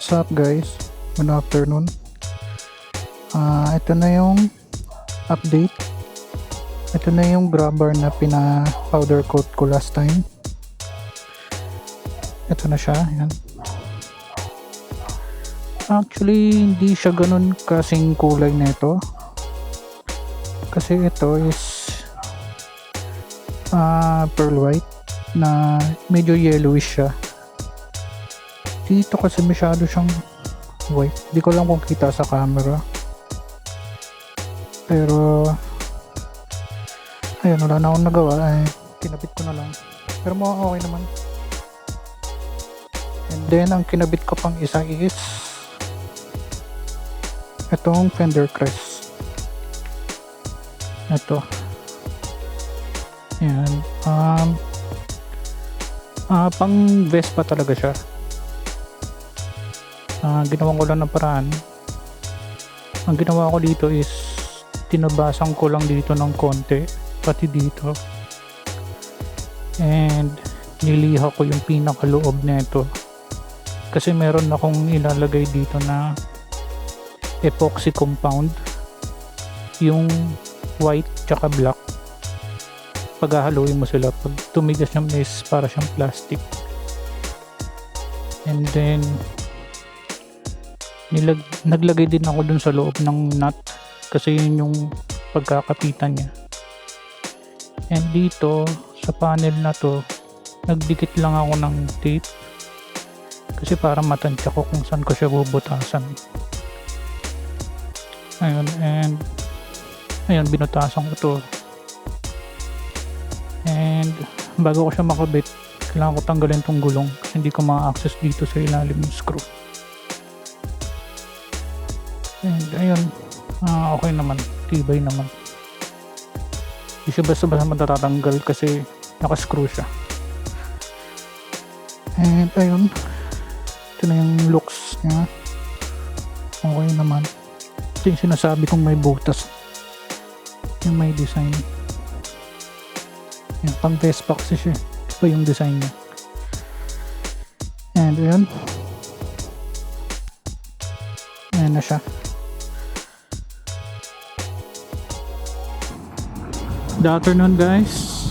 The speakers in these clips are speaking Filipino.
What's up guys? Good afternoon. Ito na yung update. Ito na yung grabber na powder coat ko last time. Ito na siya. Yan. Actually, hindi siya ganun kasing kulay nito. Kasi ito is pearl white na medyo yellowish siya. Dito kasi masyado siyang white. Hindi ko lang kung kita sa camera. Pero ayun, wala na akong nagawa. Kinabit ko na lang. Pero okay naman. And then ang kinabit ko pang isa is itong fender crest. Ito. Yan. Pang Vespa talaga siya. Ginawa ko lang ng paraan. Ang ginawa ko dito is tinabasan ko lang dito ng konti, pati dito, and niliha ko yung pinakaloob nito kasi meron akong ilalagay dito na epoxy compound, yung white tsaka black. Paghahaluin mo sila, pag tumigas naman is para siyang plastic. And then naglagay din ako dun sa loob ng nut kasi yun yung pagkakapitan niya. And dito sa panel na to, nagdikit lang ako ng tape kasi para matansya ko kung saan ko siya bubutasan. Ayun, binutasan ko to. And bago ko siya makabit, kailangan ko tanggalin tong gulong kasi hindi ko ma-access dito sa ilalim ng screw. And ayun, okay naman, tibay naman. Hindi siya basta-basta matatanggal kasi nakascrew siya. And ayun, ito na yung looks niya. Okay naman. Ito yung sinasabi kong may butas, yung may design. Yan, pang Vespa kasi siya. Ito yung design niya. And ayun, ayan na siya. Good afternoon guys.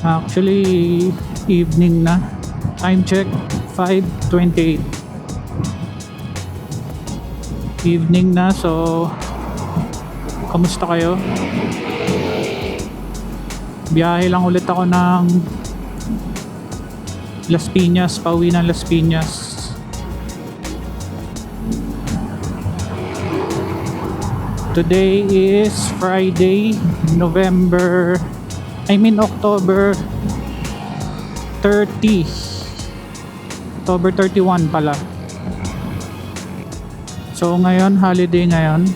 Actually evening na. Time check 5:28. Evening na, so kamusta kayo? Biyahe lang ulit ako ng Las Piñas, pauwi ng Las Piñas. Today is Friday, October 30. October 31 pala. So ngayon, holiday ngayon.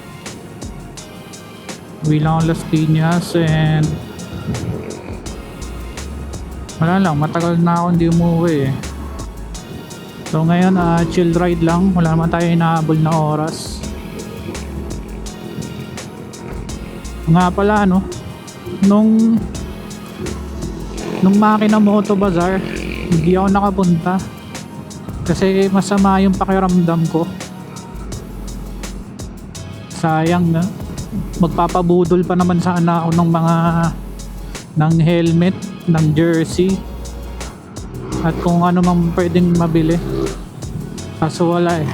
Uwi lang ako Las Piñas and wala lang, matagal na ako hindi umuwi eh. So ngayon, chill ride lang. Wala naman tayo inahabol na oras. Nga pala nung Makina Moto Bazaar, hindi ako nakapunta kasi masama yung pakiramdam ko. Sayang na, magpapabudol pa naman sana ako ng helmet, ng jersey at kung ano mang pwedeng mabili, kaso wala eh.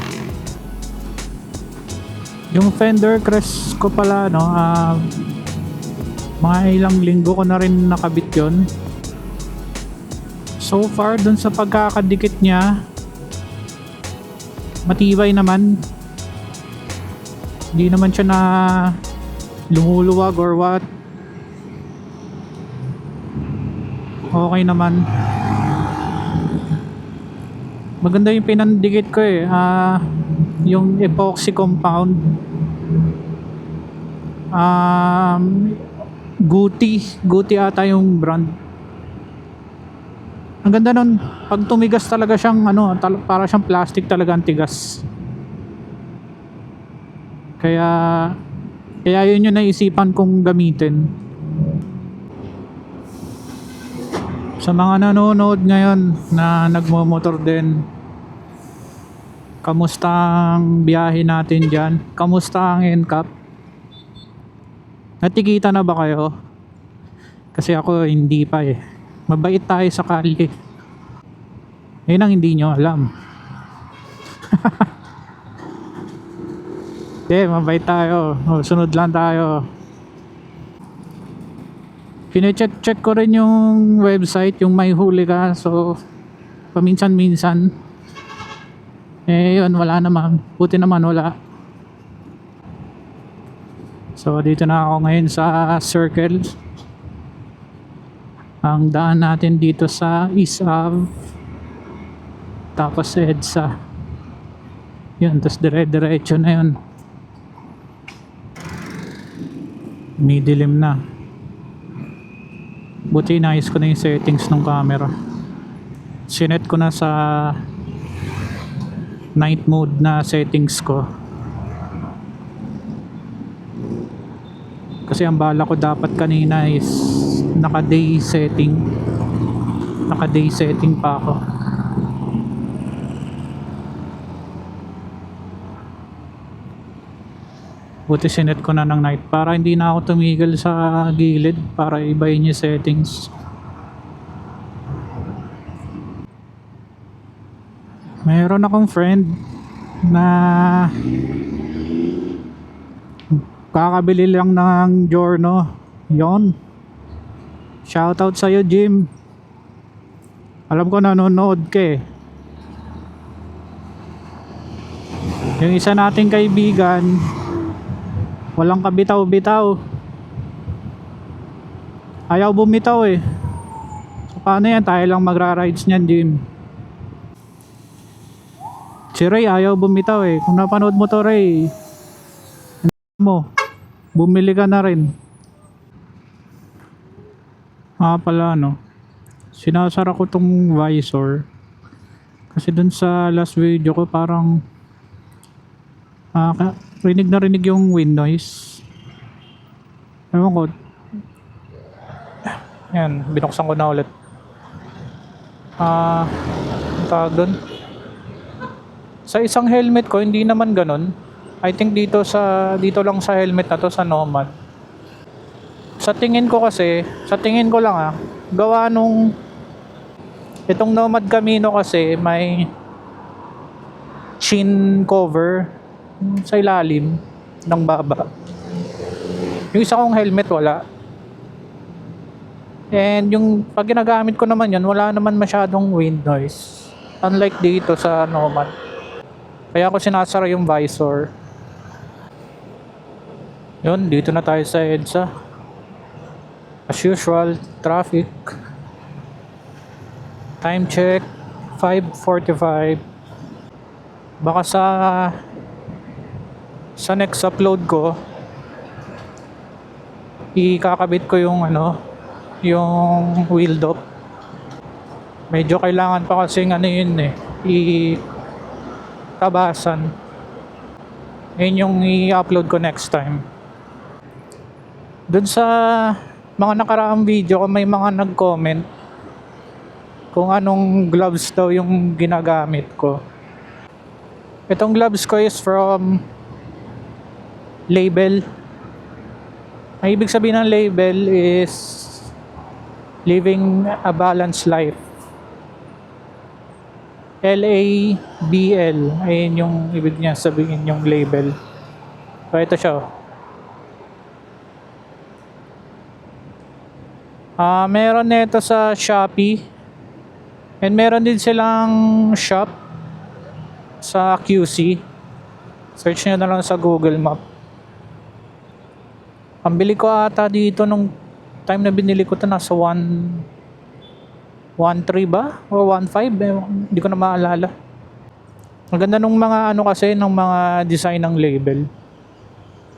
Yung fender crest ko pala mga ilang linggo ko na rin nakabit yon. So far dun sa pagkakadikit niya, matibay naman. Hindi naman siya na lumuluwag or what. Okay naman. Maganda yung pinandikit ko eh. Yung epoxy compound. Guti ata yung brand. Ang ganda nun, pag tumigas talaga siyang para siyang plastic talaga ang tigas. Kaya yun yung naisipan kong gamitin. Sa mga nanonood ngayon na nagmo-motor din, Kamusta ang biyahe natin dyan? Kamusta ang NCAP? Natikita na ba kayo? Kasi ako hindi pa eh. Mabait tayo sa kali. Yun ang hindi nyo alam. Mabait tayo. Sunod lang tayo. Pine-check ko rin yung website, yung may huli ka. So, paminsan-minsan. Yun, wala naman. Buti naman wala. So, dito na ako ngayon sa Circle. Ang daan natin dito sa East Ave. Tapos EDSA. Yun, tapos dire-diretso na yun. May dilim na. Buti inayos ko na yung settings ng camera. Sinet ko na sa night mode na settings ko. Kasi ang bala ko dapat kanina is naka day setting. Naka day setting pa ako. Buti sinet ko na ng night para hindi na ako tumigil sa gilid para ibayin yung settings. Meron akong friend na kakabili lang ng Giorno. Yon. Shoutout sa'yo, Jim. Alam ko nanonood ka eh. Yung isa nating kaibigan, walang kabitaw-bitaw. Ayaw bumitaw eh. So paano yan? Tayo lang magra-rides niyan, Jim. Si Ray ayaw bumitaw eh. Kung napanood mo to, Ray, mo, bumili ka na rin. Pala no, sinasara ko tong visor kasi dun sa last video ko parang rinig na rinig yung wind noise. Ewan ko. Yan, binuksan ko na ulit. Ang tawag dun, sa isang helmet ko hindi naman ganun. I think dito lang sa helmet na to sa Nomad. Sa tingin ko lang gawa nung itong Nomad Camino kasi may chin cover sa ilalim ng baba. Yung isa kong helmet wala. And yung pag ginagamit ko naman yun, wala naman masyadong wind noise. Unlike dito sa Nomad. Kaya ako sinasara yung visor. Yun, dito na tayo sa EDSA. As usual, traffic. Time check, 5:45. Baka sa next upload ko, ikakabit ko yung yung wheel dop. Medyo kailangan pa kasi yun eh, tabasan. Yun yung i-upload ko next time. Doon sa mga nakaraang video ko, may mga nag-comment kung anong gloves daw yung ginagamit ko. Itong gloves ko is from Label. Ang ibig sabihin ng Label is Living a Balanced Life. LABL. Ayun yung ibig niya sabihin yung label. So ito siya. Meron nito sa Shopee. And meron din silang shop sa QC. Search nyo na lang sa Google Map. Ang bili ko ata dito nung time na binili ko ito nasa 1.3 ba? O 1.5? Hindi ko na maalala. Ang ganda nung mga kasi, ng mga design ng label.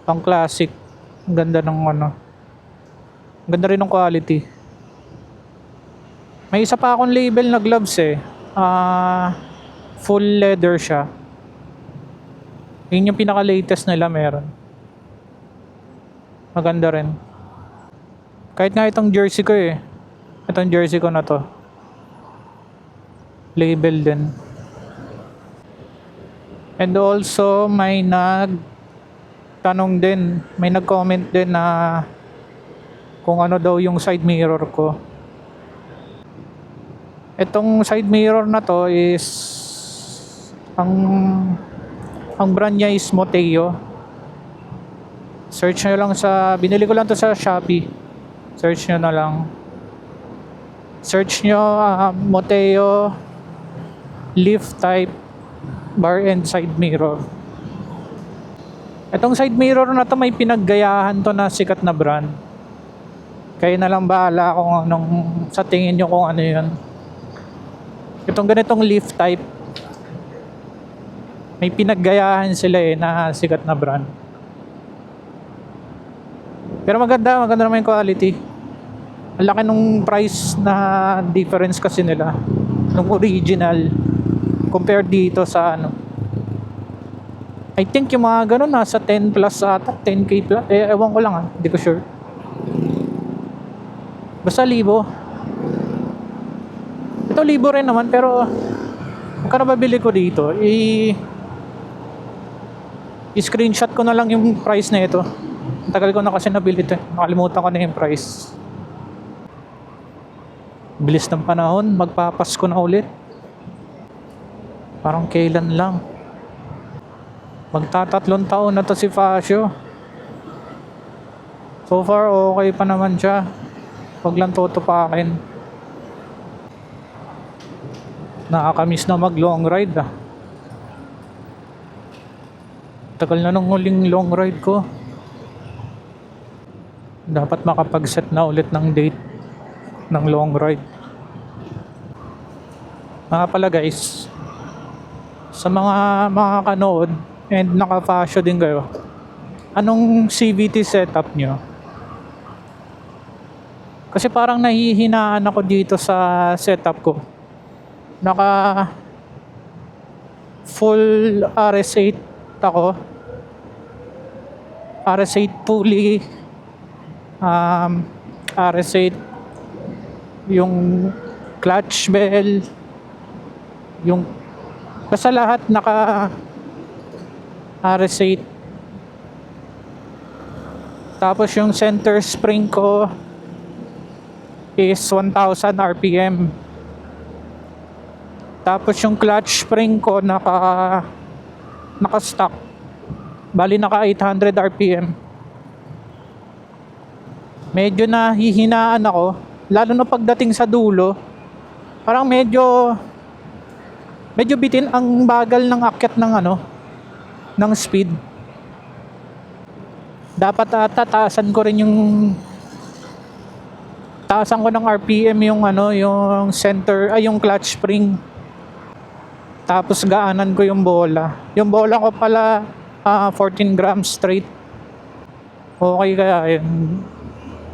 Pang classic. Ang ganda ng Ang ganda rin ng quality. May isa pa akong label na gloves eh. Full leather siya. Yun yung pinaka-latest nila meron. Maganda rin. Kahit nga itong jersey ko eh. Itong jersey ko na to. Label din. And also may may nag-comment din na kung ano daw yung side mirror ko. Itong side mirror na to is ang brand niya is Moteo. Search nyo lang binili ko lang to sa Shopee. Search nyo na lang. Search nyo Moteo lift type bar and side mirror. Itong side mirror na to may pinaggayahan to na sikat na brand. Kayo na lang bahala kung anong sa tingin nyo kung ano yun. Itong ganitong lift type may pinaggayahan sila na sikat na brand. Pero maganda naman yung quality. Ang laki nung price na difference kasi nila nung original compared dito sa I think yung mga ganun nasa 10 plus ata, 10k plus. Ewan ko lang hindi ko sure. Basta 1,000. Ito 1,000 rin naman pero magkano ba bili ko dito? I-screenshot ko na lang yung price na ito. Ang tagal ko na kasi nabili ito. Nakalimutan ko na yung price. Bilis ng panahon, magpapasko na ulit. Parang kailan lang. Magtatatlong taon na to si Fasio. So far okay pa naman siya. Huwag lang tutupakin. Nakakamiss na mag long ride Tagal na nung huling long ride ko. Dapat makapag-set na ulit ng date ng long ride. Mga pala guys, sa mga makakanood and naka-fashion din kayo, anong CVT setup nyo? Kasi parang nahihinaan ako dito sa setup ko. Naka full RS8 ako. RS8 pulley, RS8 yung clutch bell, yung basta lahat naka RS8. Tapos yung center spring ko is 1,000 RPM. Tapos yung clutch spring ko naka-stock. Bali naka 800 RPM. Medyo nahihinaan ako, lalo na pagdating sa dulo. Parang medyo bitin ang bagal ng akyat ng speed. Dapat taasan ko ng RPM yung yung clutch spring. Tapos gaanan ko yung bola. Yung bola ko pala 14 grams straight. Okay kaya yun.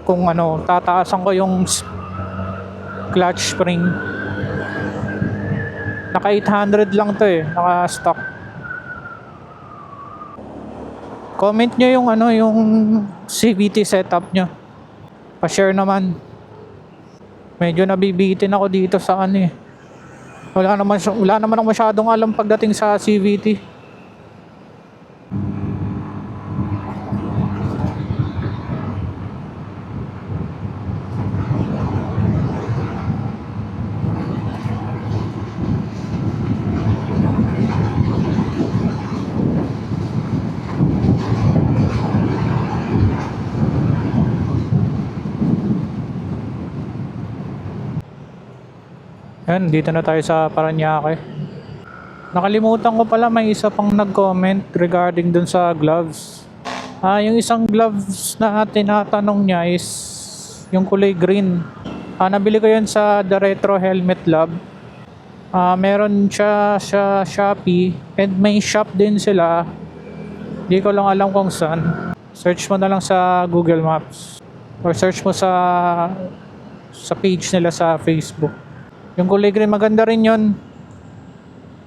Kung tataasan ko yung clutch spring. Naka 800 lang to naka stock. Comment nyo yung CVT setup nyo. Pa-share naman. Medyo nabibitin ako dito sa Wala naman ako masyadong alam pagdating sa CVT. Yan, dito na tayo sa Parañaque. Nakalimutan ko pala, may isa pang nag-comment regarding dun sa gloves. Yung isang gloves na tinatanong niya is yung kulay green. Nabili ko yun sa The Retro Helmet Lab. Meron siya sa Shopee and may shop din sila. Di ko lang alam kung saan. Search mo na lang sa Google Maps or search mo sa page nila sa Facebook. Yung kulay green, maganda rin yun.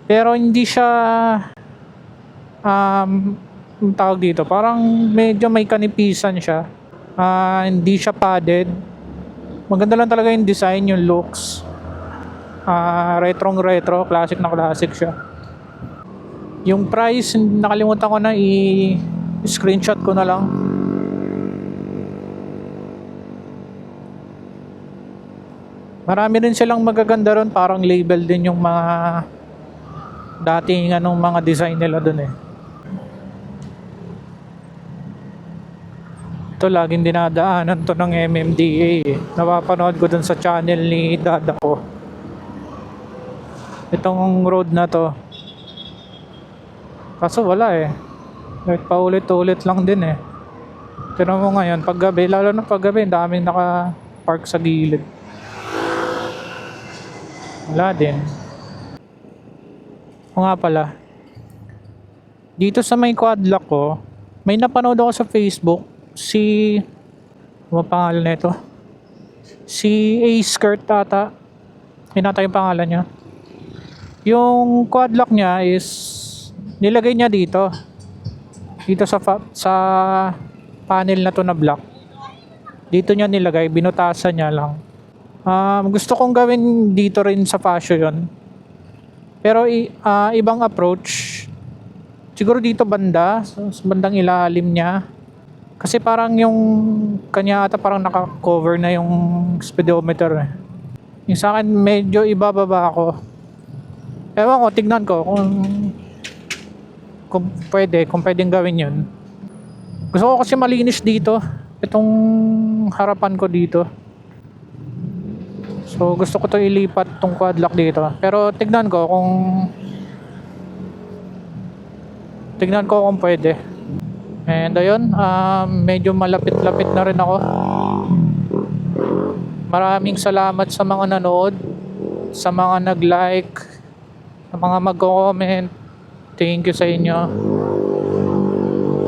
Pero hindi siya ang tawag dito, parang medyo may kanipisan siya. Hindi siya padded. Maganda lang talaga yung design, yung looks. Retro, classic na classic siya. Yung price, nakalimutan ko na i-screenshot ko na lang. Marami rin silang magaganda ron, parang label din yung mga dating anong mga design nila dun eh. Ito laging dinadaanan to ng MMDA eh. Napapanood ko dun sa channel ni dada ko. Itong road na to. Kaso wala eh. Kahit paulit-ulit lang din eh. Tignan mo ngayon, paggabi, lalo na paggabi, daming naka-park sa gilid. Wala din. O nga pala, dito sa may quadlock ko, may napanood ako sa Facebook, ano pangalan nito? Si A-Skirt ata. Hinata yung pangalan niya. Yung quadlock niya is nilagay niya dito. Dito sa panel na to na block. Dito niya nilagay, binutasan niya lang. Gusto kong gawin dito rin sa fascio yun. Pero ibang approach. Siguro dito banda, sa bandang ilalim niya. Kasi parang yung kanya ata parang naka-cover na yung speedometer eh. Yung sa akin medyo ibababa ako. Ewan ko, tignan ko kung pwedeng gawin yun. Gusto ko kasi malinis dito. Itong harapan ko dito. So gusto ko to ilipat tong quadlock dito. Pero tignan ko kung pwede. And ayun, medyo malapit-lapit na rin ako. Maraming salamat sa mga nanood, sa mga nag-like, sa mga mag-comment. Thank you sa inyo.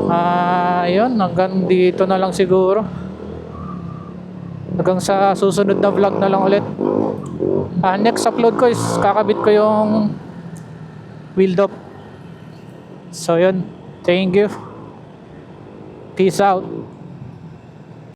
Ayun, hanggang dito na lang siguro. Hanggang sa susunod na vlog na lang ulit. Next upload ko is kakabit ko yung wheel top. So yun, thank you. Peace out.